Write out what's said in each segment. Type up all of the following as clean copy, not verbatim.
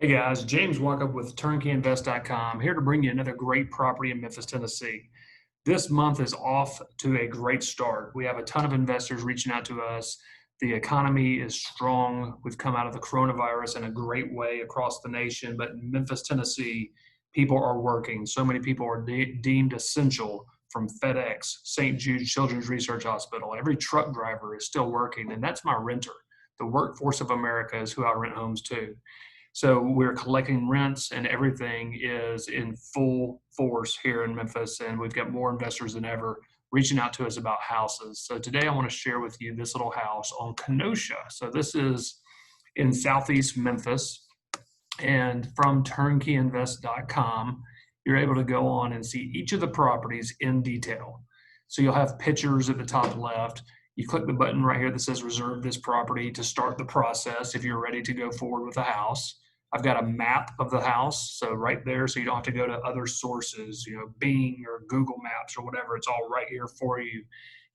Hey guys, James Walkup with TurnkeyInvest.com, here to bring you another great property in Memphis, Tennessee. This month is off to a great start. We have a ton of investors reaching out to us. The economy is strong. We've come out of the coronavirus in a great way across the nation, but in Memphis, Tennessee, people are working. So many people are deemed essential, from FedEx, St. Jude Children's Research Hospital. Every truck driver is still working, and that's my renter. The workforce of America is who I rent homes to. So we're collecting rents and everything is in full force here in Memphis. And we've got more investors than ever reaching out to us about houses. So today I want to share with you this little house on Kenosha. So this is in Southeast Memphis, and from TurnkeyInvest.com, you're able to go on and see each of the properties in detail. So you'll have pictures at the top left. You click the button right here that says reserve this property to start the process if you're ready to go forward with the house. I've got a map of the house, so right there, so you don't have to go to other sources, Bing or Google Maps or whatever. It's all right here for you.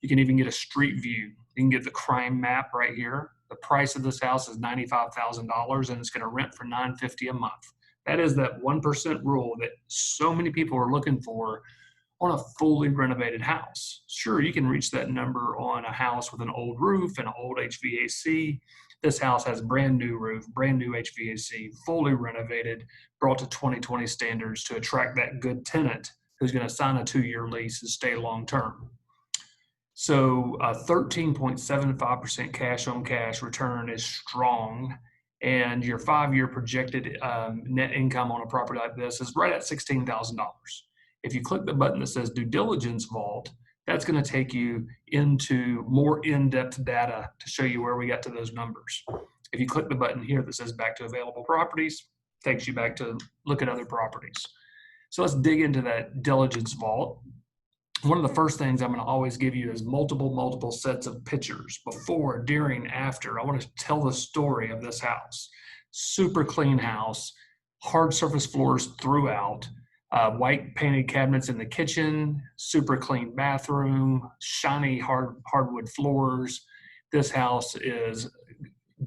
You can even get a street view. You can get the crime map right here. The price of this house is $95,000, and it's going to rent for $950 a month. That is that 1% rule that so many people are looking for on a fully renovated house. Sure, you can reach that number on a house with an old roof and an old HVAC. This house has brand new roof, brand new HVAC, fully renovated, brought to 2020 standards to attract that good tenant who's going to sign a 2-year lease and stay long term. So a 13.75% cash on cash return is strong, and your 5-year projected net income on a property like this is right at $16,000. If you click the button that says due diligence vault, that's going to take you into more in-depth data to show you where we got to those numbers. If you click the button here that says back to available properties, it takes you back to look at other properties. So let's dig into that diligence vault. One of the first things I'm going to always give you is multiple sets of pictures before, during, after. I want to tell the story of this house. Super clean house, hard surface floors throughout. White painted cabinets in the kitchen, super clean bathroom, shiny hardwood floors. This house is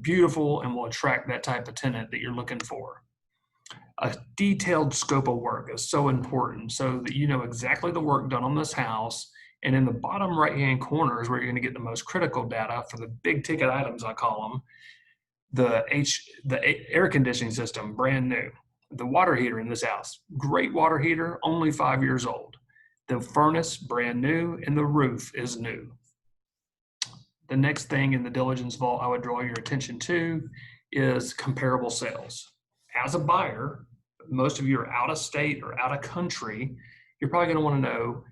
beautiful and will attract that type of tenant that you're looking for. A detailed scope of work is so important so that you know exactly the work done on this house. And in the bottom right-hand corner is where you're going to get the most critical data for the big ticket items, I call them. The air conditioning system, brand new. The water heater in this house, great water heater, only 5 years old. The furnace, brand new, and the roof is new. The next thing in the diligence vault I would draw your attention to is comparable sales. As a buyer, most of you are out of state or out of country, you're probably going to want to know,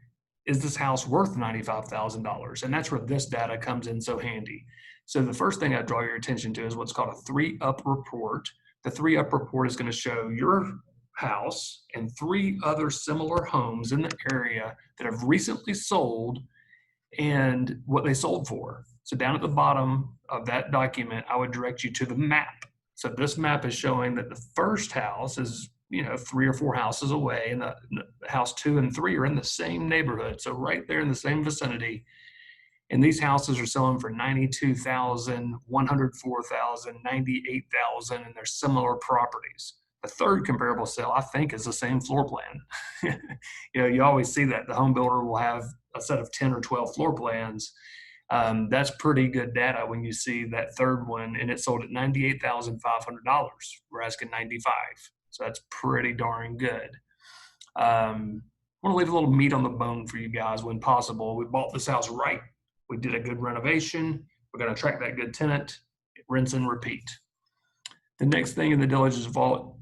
is this house worth $95,000? And that's where this data comes in so handy. So the first thing I draw your attention to is what's called a 3-up report. The 3-up report is going to show your house and 3 other similar homes in the area that have recently sold and what they sold for. So down at the bottom of that document, I would direct you to the map. So this map is showing that the first house is 3 or 4 houses away, and the house 2 and 3 are in the same neighborhood. So right there in the same vicinity. And these houses are selling for $92,000, $104,000, $98,000, and they're similar properties. The third comparable sale, I think, is the same floor plan. You always see that the home builder will have a set of 10 or 12 floor plans. That's pretty good data when you see that third one, and it sold at $98,500. We're asking $95,000, so that's pretty darn good. I want to leave a little meat on the bone for you guys when possible. We bought this house right. We did a good renovation. We're going to attract that good tenant, rinse and repeat. The next thing in the diligence vault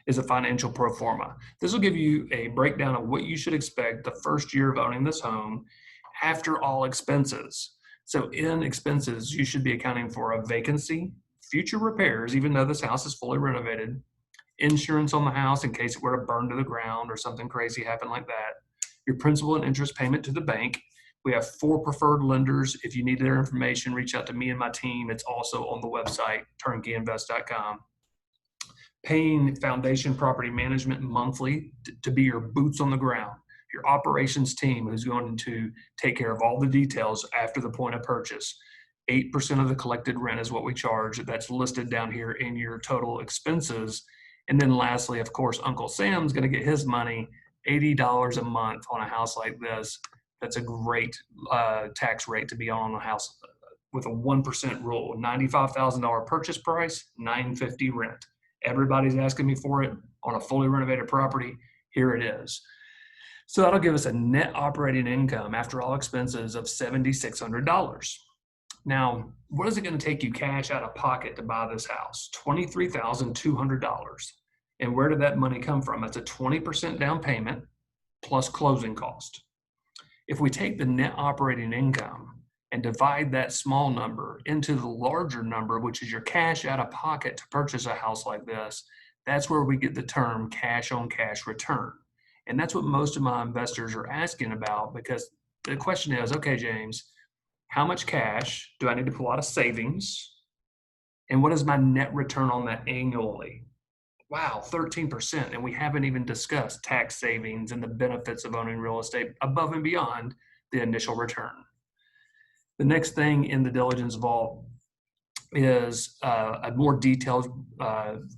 is a financial pro forma. This will give you a breakdown of what you should expect the first year of owning this home after all expenses. So in expenses, you should be accounting for a vacancy, future repairs, even though this house is fully renovated, insurance on the house in case it were to burn to the ground or something crazy happened like that, your principal and interest payment to the bank. We have 4 preferred lenders. If you need their information, reach out to me and my team. It's also on the website, TurnkeyInvest.com. Paying foundation property management monthly to be your boots on the ground, your operations team who's going to take care of all the details after the point of purchase. 8% of the collected rent is what we charge. That's listed down here in your total expenses. And then lastly, of course, Uncle Sam's going to get his money, $80 a month on a house like this. That's a great tax rate to be on a house with a 1% rule. $95,000 purchase price, $950 rent. Everybody's asking me for it on a fully renovated property. Here it is. So that'll give us a net operating income after all expenses of $7,600. Now, what is it going to take you cash out of pocket to buy this house? $23,200. And where did that money come from? It's a 20% down payment plus closing cost. If we take the net operating income and divide that small number into the larger number, which is your cash out of pocket to purchase a house like this, that's where we get the term cash on cash return. And that's what most of my investors are asking about, because the question is, okay, James, how much cash do I need to pull out of savings? And what is my net return on that annually? Wow, 13%. And we haven't even discussed tax savings and the benefits of owning real estate above and beyond the initial return. The next thing in the diligence vault is a more detailed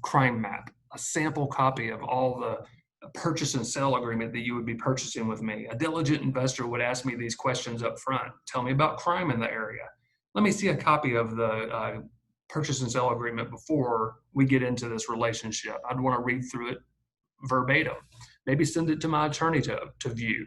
crime map, a sample copy of all the purchase and sale agreement that you would be purchasing with me. A diligent investor would ask me these questions up front. Tell me about crime in the area. Let me see a copy of the purchase and sale agreement before we get into this relationship. I'd want to read through it verbatim. Maybe send it to my attorney to view.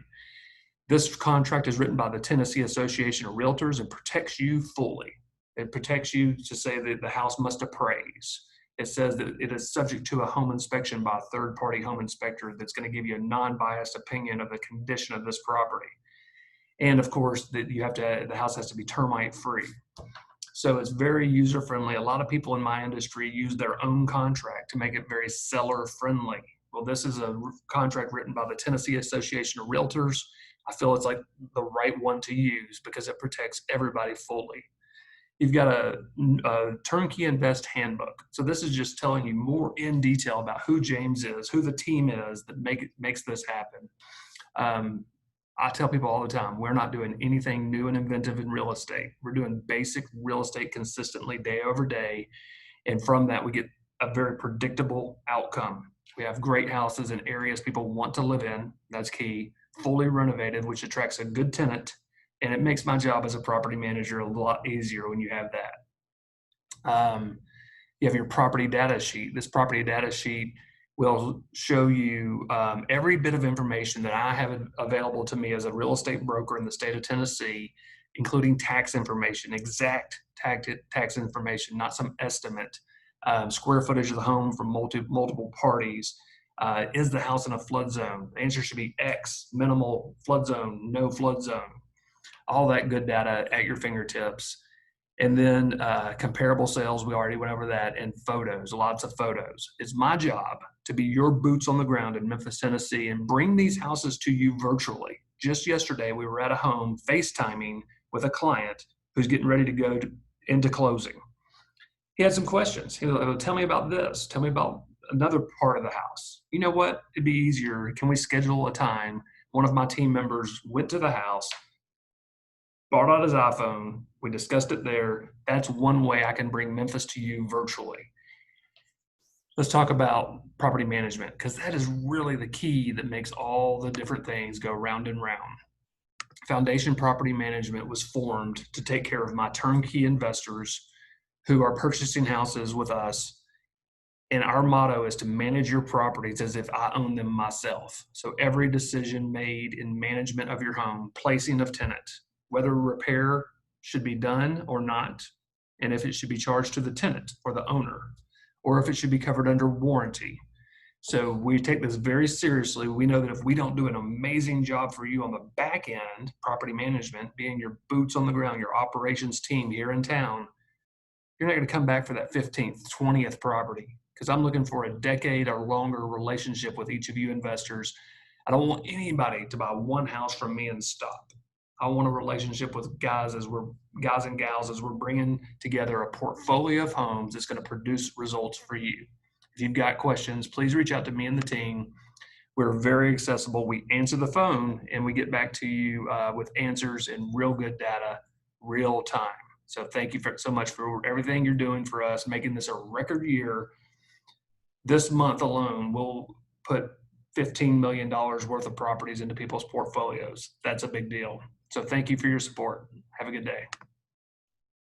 This contract is written by the Tennessee Association of Realtors and protects you fully. It protects you to say that the house must appraise. It says that it is subject to a home inspection by a third-party home inspector that's going to give you a non-biased opinion of the condition of this property. And of course, that the house has to be termite free. So it's very user-friendly. A lot of people in my industry use their own contract to make it very seller-friendly. Well, this is a contract written by the Tennessee Association of Realtors. I feel it's like the right one to use because it protects everybody fully. You've got a TurnkeyInvest handbook. So this is just telling you more in detail about who James is, who the team is that makes this happen. I tell people all the time, we're not doing anything new and inventive in real estate. We're doing basic real estate consistently day over day. And from that, we get a very predictable outcome. We have great houses in areas people want to live in. That's key. Fully renovated, which attracts a good tenant. And it makes my job as a property manager a lot easier when you have that. You have your property data sheet. This property data sheet will show you every bit of information that I have available to me as a real estate broker in the state of Tennessee, including tax information, exact tax information, not some estimate, square footage of the home from multiple parties. Is the house in a flood zone? The answer should be X, minimal flood zone, no flood zone. All that good data at your fingertips. And then comparable sales, we already went over that, and photos, lots of photos. It's my job to be your boots on the ground in Memphis, Tennessee, and bring these houses to you virtually. Just yesterday, we were at a home FaceTiming with a client who's getting ready to go into closing. He had some questions. He'll tell me about this. Tell me about another part of the house. You know what? It'd be easier. Can we schedule a time? One of my team members went to the house, brought out his iPhone. We discussed it there. That's one way I can bring Memphis to you virtually. Let's talk about property management, because that is really the key that makes all the different things go round and round. Foundation Property Management was formed to take care of my turnkey investors who are purchasing houses with us. And our motto is to manage your properties as if I own them myself. So every decision made in management of your home, placing of tenant, whether repair should be done or not, and if it should be charged to the tenant or the owner, or if it should be covered under warranty. So we take this very seriously. We know that if we don't do an amazing job for you on the back end, property management, being your boots on the ground, your operations team here in town, you're not going to come back for that 15th, 20th property, because I'm looking for a decade or longer relationship with each of you investors. I don't want anybody to buy one house from me and stop. I want a relationship with guys and gals as we're bringing together a portfolio of homes that's going to produce results for you. If you've got questions, please reach out to me and the team. We're very accessible. We answer the phone and we get back to you with answers and real good data, real time. So thank you so much for everything you're doing for us, making this a record year. This month alone, we'll put $15 million worth of properties into people's portfolios. That's a big deal. So thank you for your support. Have a good day.